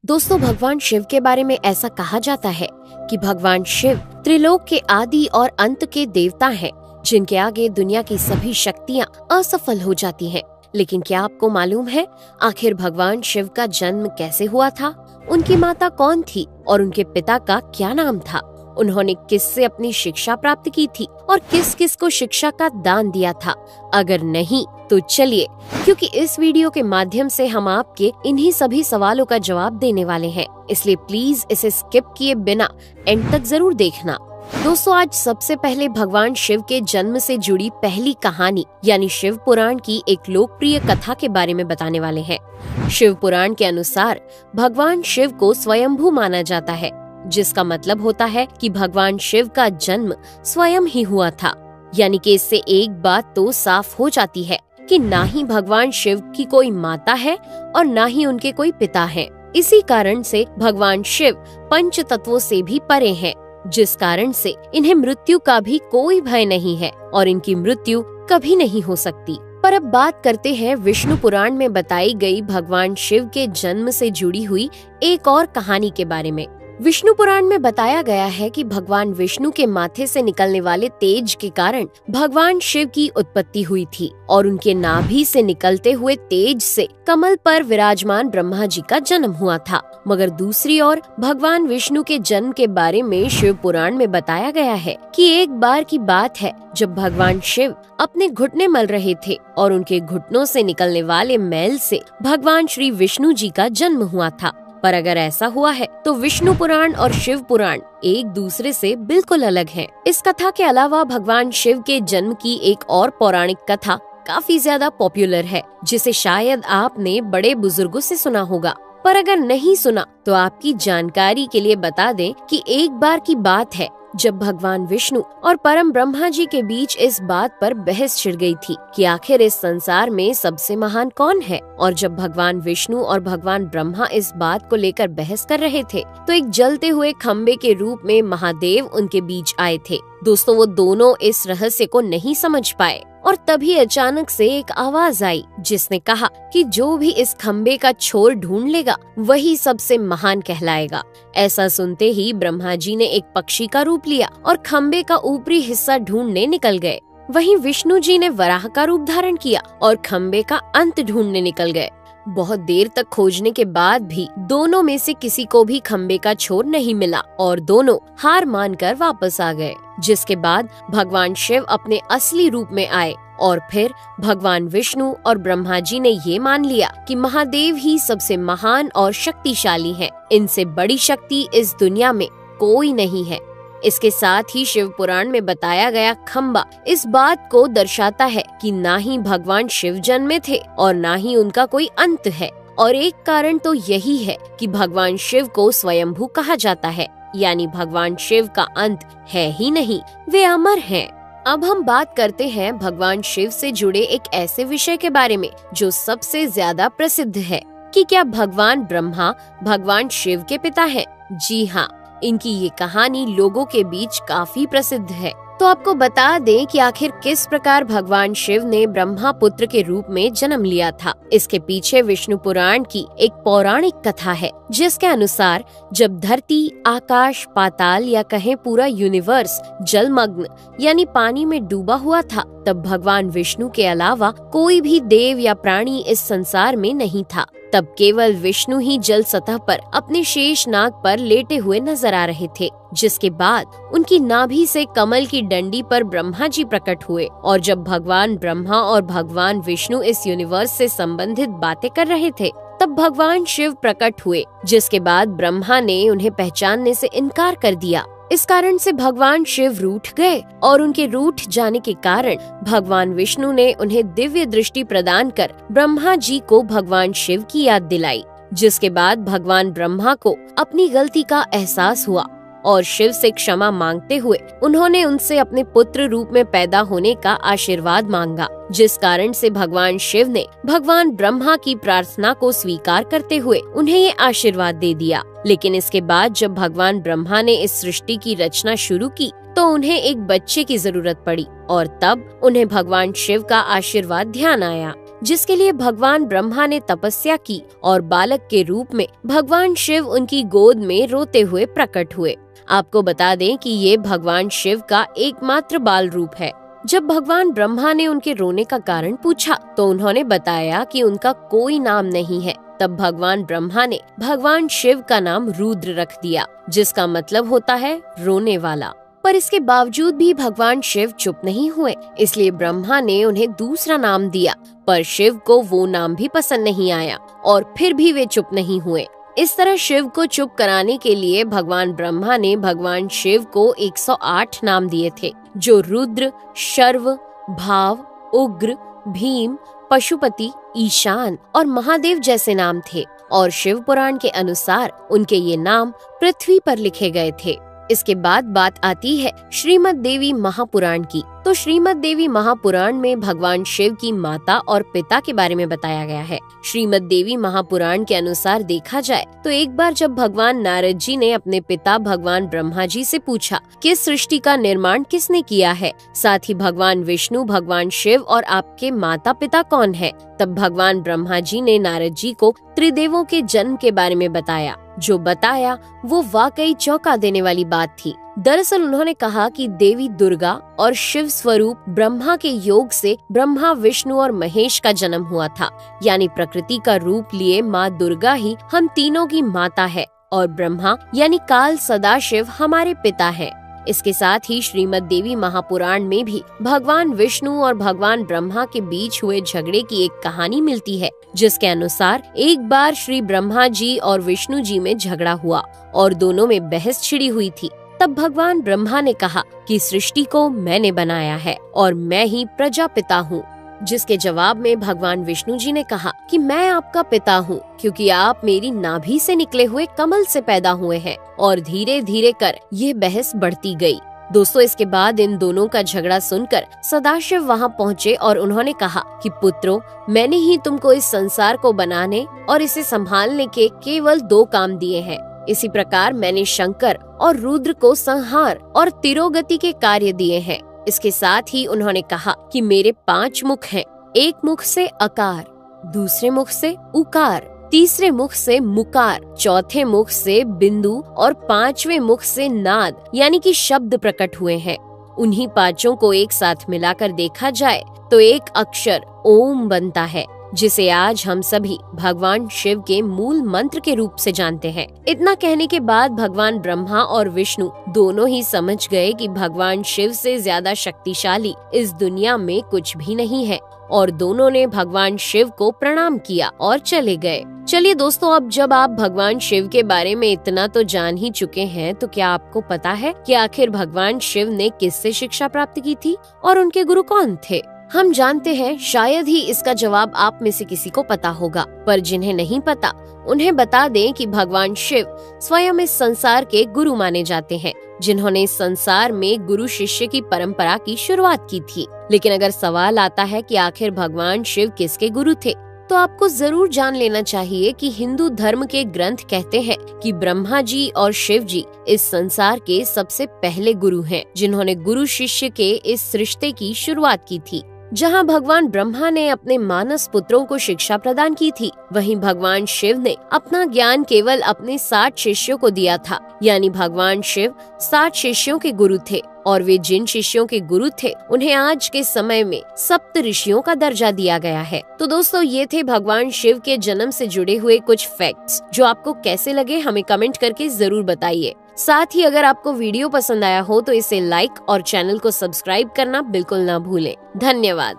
दोस्तों, भगवान शिव के बारे में ऐसा कहा जाता है कि भगवान शिव त्रिलोक के आदि और अंत के देवता हैं, जिनके आगे दुनिया की सभी शक्तियाँ असफल हो जाती हैं। लेकिन क्या आपको मालूम है आखिर भगवान शिव का जन्म कैसे हुआ था? उनकी माता कौन थी और उनके पिता का क्या नाम था? उन्होंने किससे अपनी शिक्षा प्राप्त की थी और किस किस को शिक्षा का दान दिया था? अगर नहीं तो चलिए, क्योंकि इस वीडियो के माध्यम से हम आपके इन्हीं सभी सवालों का जवाब देने वाले हैं, इसलिए प्लीज इसे स्किप किए बिना एंड तक जरूर देखना। दोस्तों, आज सबसे पहले भगवान शिव के जन्म से जुड़ी पहली कहानी यानी शिव पुराण की एक लोकप्रिय कथा के बारे में बताने वाले हैं। शिव पुराण के अनुसार भगवान शिव को स्वयंभू माना जाता है, जिसका मतलब होता है कि भगवान शिव का जन्म स्वयं ही हुआ था। यानी कि इससे एक बात तो साफ हो जाती है कि ना ही भगवान शिव की कोई माता है और ना ही उनके कोई पिता हैं। इसी कारण से भगवान शिव पंच तत्वों से भी परे हैं, जिस कारण से इन्हें मृत्यु का भी कोई भय नहीं है और इनकी मृत्यु कभी नहीं हो सकती। पर अब बात करते हैं विष्णु पुराण में बताई गई भगवान शिव के जन्म से जुड़ी हुई एक और कहानी के बारे में। विष्णु पुराण में बताया गया है कि भगवान विष्णु के माथे से निकलने वाले तेज के कारण भगवान शिव की उत्पत्ति हुई थी और उनके नाभि से निकलते हुए तेज से कमल पर विराजमान ब्रह्मा जी का जन्म हुआ था। मगर दूसरी ओर भगवान विष्णु के जन्म के बारे में शिव पुराण में बताया गया है कि एक बार की बात है जब भगवान शिव अपने घुटने मल रहे थे और उनके घुटनों से निकलने वाले मैल से भगवान श्री विष्णु जी का जन्म हुआ था। पर अगर ऐसा हुआ है तो विष्णु पुराण और शिव पुराण एक दूसरे से बिल्कुल अलग हैं। इस कथा के अलावा भगवान शिव के जन्म की एक और पौराणिक कथा काफी ज्यादा पॉपुलर है, जिसे शायद आपने बड़े बुजुर्गों से सुना होगा। पर अगर नहीं सुना तो आपकी जानकारी के लिए बता दें कि एक बार की बात है जब भगवान विष्णु और परम ब्रह्मा जी के बीच इस बात पर बहस छिड़ गई थी कि आखिर इस संसार में सबसे महान कौन है। और जब भगवान विष्णु और भगवान ब्रह्मा इस बात को लेकर बहस कर रहे थे तो एक जलते हुए खम्बे के रूप में महादेव उनके बीच आए थे। दोस्तों, वो दोनों इस रहस्य को नहीं समझ पाए और तभी अचानक से एक आवाज आई जिसने कहा कि जो भी इस खम्बे का छोर ढूंढ लेगा वही सबसे महान कहलाएगा। ऐसा सुनते ही ब्रह्मा जी ने एक पक्षी का रूप लिया और खम्बे का ऊपरी हिस्सा ढूंढने निकल गए। वहीं विष्णु जी ने वराह का रूप धारण किया और खम्बे का अंत ढूंढने निकल गए। बहुत देर तक खोजने के बाद भी दोनों में से किसी को भी खम्बे का छोर नहीं मिला और दोनों हार मानकर वापस आ गए। जिसके बाद भगवान शिव अपने असली रूप में आए और फिर भगवान विष्णु और ब्रह्मा जी ने ये मान लिया कि महादेव ही सबसे महान और शक्तिशाली हैं। इनसे बड़ी शक्ति इस दुनिया में कोई नहीं है। इसके साथ ही शिव पुराण में बताया गया खम्बा इस बात को दर्शाता है कि ना ही भगवान शिव जन्मे थे और ना ही उनका कोई अंत है। और एक कारण तो यही है कि भगवान शिव को स्वयंभू कहा जाता है, यानी भगवान शिव का अंत है ही नहीं, वे अमर हैं। अब हम बात करते हैं भगवान शिव से जुड़े एक ऐसे विषय के बारे में जो सबसे ज्यादा प्रसिद्ध है कि क्या भगवान ब्रह्मा भगवान शिव के पिता हैं? जी हाँ, इनकी ये कहानी लोगों के बीच काफी प्रसिद्ध है। तो आपको बता दें कि आखिर किस प्रकार भगवान शिव ने ब्रह्मा पुत्र के रूप में जन्म लिया था। इसके पीछे विष्णु पुराण की एक पौराणिक कथा है, जिसके अनुसार जब धरती, आकाश, पाताल या कहें पूरा यूनिवर्स जलमग्न यानी पानी में डूबा हुआ था, तब भगवान विष्णु के अलावा कोई भी देव या प्राणी इस संसार में नहीं था। तब केवल विष्णु ही जल सतह पर अपने शेष नाग पर लेटे हुए नजर आ रहे थे। जिसके बाद उनकी नाभि से कमल की डंडी पर ब्रह्मा जी प्रकट हुए और जब भगवान ब्रह्मा और भगवान विष्णु इस यूनिवर्स से संबंधित बातें कर रहे थे तब भगवान शिव प्रकट हुए, जिसके बाद ब्रह्मा ने उन्हें पहचानने से इनकार कर दिया। इस कारण से भगवान शिव रूठ गए और उनके रूठ जाने के कारण भगवान विष्णु ने उन्हें दिव्य दृष्टि प्रदान कर ब्रह्मा जी को भगवान शिव की याद दिलाई। जिसके बाद भगवान ब्रह्मा को अपनी गलती का एहसास हुआ और शिव से क्षमा मांगते हुए उन्होंने उनसे अपने पुत्र रूप में पैदा होने का आशीर्वाद मांगा। जिस कारण से भगवान शिव ने भगवान ब्रह्मा की प्रार्थना को स्वीकार करते हुए उन्हें ये आशीर्वाद दे दिया। लेकिन इसके बाद जब भगवान ब्रह्मा ने इस सृष्टि की रचना शुरू की तो उन्हें एक बच्चे की जरूरत पड़ी और तब उन्हें भगवान शिव का आशीर्वाद ध्यान आया। जिसके लिए भगवान ब्रह्मा ने तपस्या की और बालक के रूप में भगवान शिव उनकी गोद में रोते हुए प्रकट हुए। आपको बता दें कि ये भगवान शिव का एकमात्र बाल रूप है। जब भगवान ब्रह्मा ने उनके रोने का कारण पूछा तो उन्होंने बताया कि उनका कोई नाम नहीं है। तब भगवान ब्रह्मा ने भगवान शिव का नाम रुद्र रख दिया, जिसका मतलब होता है रोने वाला। पर इसके बावजूद भी भगवान शिव चुप नहीं हुए, इसलिए ब्रह्मा ने उन्हें दूसरा नाम दिया। पर शिव को वो नाम भी पसंद नहीं आया और फिर भी वे चुप नहीं हुए। इस तरह शिव को चुप कराने के लिए भगवान ब्रह्मा ने भगवान शिव को 108 नाम दिए थे, जो रुद्र, शर्व, भाव, उग्र, भीम, पशुपति, ईशान और महादेव जैसे नाम थे। और शिव पुराण के अनुसार उनके ये नाम पृथ्वी पर लिखे गए थे। इसके बाद बात आती है श्रीमद् देवी महापुराण की। तो श्रीमद् देवी महापुराण में भगवान शिव की माता और पिता के बारे में बताया गया है। श्रीमद् देवी महापुराण के अनुसार देखा जाए तो एक बार जब भगवान नारद जी ने अपने पिता भगवान ब्रह्मा जी से पूछा कि सृष्टि का निर्माण किसने किया है, साथ ही भगवान विष्णु, भगवान शिव और आपके माता पिता कौन है, तब भगवान ब्रह्मा जी ने नारद जी को त्रिदेवों के जन्म के बारे में बताया। जो बताया वो वाकई चौंका देने वाली बात थी। दरअसल उन्होंने कहा कि देवी दुर्गा और शिव स्वरूप ब्रह्मा के योग से ब्रह्मा, विष्णु और महेश का जन्म हुआ था। यानी प्रकृति का रूप लिए माँ दुर्गा ही हम तीनों की माता है और ब्रह्मा यानी काल सदाशिव हमारे पिता है। इसके साथ ही श्रीमद् देवी महापुराण में भी भगवान विष्णु और भगवान ब्रह्मा के बीच हुए झगड़े की एक कहानी मिलती है, जिसके अनुसार एक बार श्री ब्रह्मा जी और विष्णु जी में झगड़ा हुआ और दोनों में बहस छिड़ी हुई थी। तब भगवान ब्रह्मा ने कहा कि सृष्टि को मैंने बनाया है और मैं ही प्रजापिता हूँ, जिसके जवाब में भगवान विष्णु जी ने कहा कि मैं आपका पिता हूँ, क्योंकि आप मेरी नाभि से निकले हुए कमल से पैदा हुए हैं। और धीरे धीरे कर ये बहस बढ़ती गई। दोस्तों, इसके बाद इन दोनों का झगड़ा सुनकर सदाशिव वहाँ पहुँचे और उन्होंने कहा कि पुत्रों, मैंने ही तुमको इस संसार को बनाने और इसे संभालने के केवल 2 काम दिए हैं। इसी प्रकार मैंने शंकर और रुद्र को संहार और तिरोगति के कार्य दिए हैं। इसके साथ ही उन्होंने कहा कि मेरे 5 मुख हैं। एक मुख से अकार, दूसरे मुख से उकार, तीसरे मुख से मुकार, चौथे मुख से बिंदु और 5वें मुख से नाद यानी कि शब्द प्रकट हुए हैं। उन्हीं 5 को एक साथ मिलाकर देखा जाए तो एक अक्षर ओम बनता है, जिसे आज हम सभी भगवान शिव के मूल मंत्र के रूप से जानते हैं। इतना कहने के बाद भगवान ब्रह्मा और विष्णु दोनों ही समझ गए कि भगवान शिव से ज्यादा शक्तिशाली इस दुनिया में कुछ भी नहीं है और दोनों ने भगवान शिव को प्रणाम किया और चले गए। चलिए दोस्तों, अब जब आप भगवान शिव के बारे में इतना तो जान ही चुके हैं, तो क्या आपको पता है कि आखिर भगवान शिव ने किससे शिक्षा प्राप्त की थी और उनके गुरु कौन थे? हम जानते हैं, शायद ही इसका जवाब आप में से किसी को पता होगा, पर जिन्हें नहीं पता उन्हें बता दें कि भगवान शिव स्वयं इस संसार के गुरु माने जाते हैं, जिन्होंने इस संसार में गुरु शिष्य की परंपरा की शुरुआत की थी। लेकिन अगर सवाल आता है कि आखिर भगवान शिव किसके गुरु थे, तो आपको जरूर जान लेना चाहिए कि हिंदू धर्म के ग्रंथ कहते हैं कि ब्रह्मा जी और शिव जी इस संसार के सबसे पहले गुरु हैं, जिन्होंने गुरु शिष्य के इस रिश्ते की शुरुआत की थी। जहां भगवान ब्रह्मा ने अपने मानस पुत्रों को शिक्षा प्रदान की थी, वहीं भगवान शिव ने अपना ज्ञान केवल अपने 60 शिष्यों को दिया था। यानी भगवान शिव 60 शिष्यों के गुरु थे और वे जिन शिष्यों के गुरु थे उन्हें आज के समय में सप्त ऋषियों का दर्जा दिया गया है। तो दोस्तों, ये थे भगवान शिव के जन्म से जुड़े हुए कुछ फैक्ट्स, जो आपको कैसे लगे हमें कमेंट करके जरूर बताइए। साथ ही अगर आपको वीडियो पसंद आया हो तो इसे लाइक और चैनल को सब्सक्राइब करना बिल्कुल ना भूलें। धन्यवाद।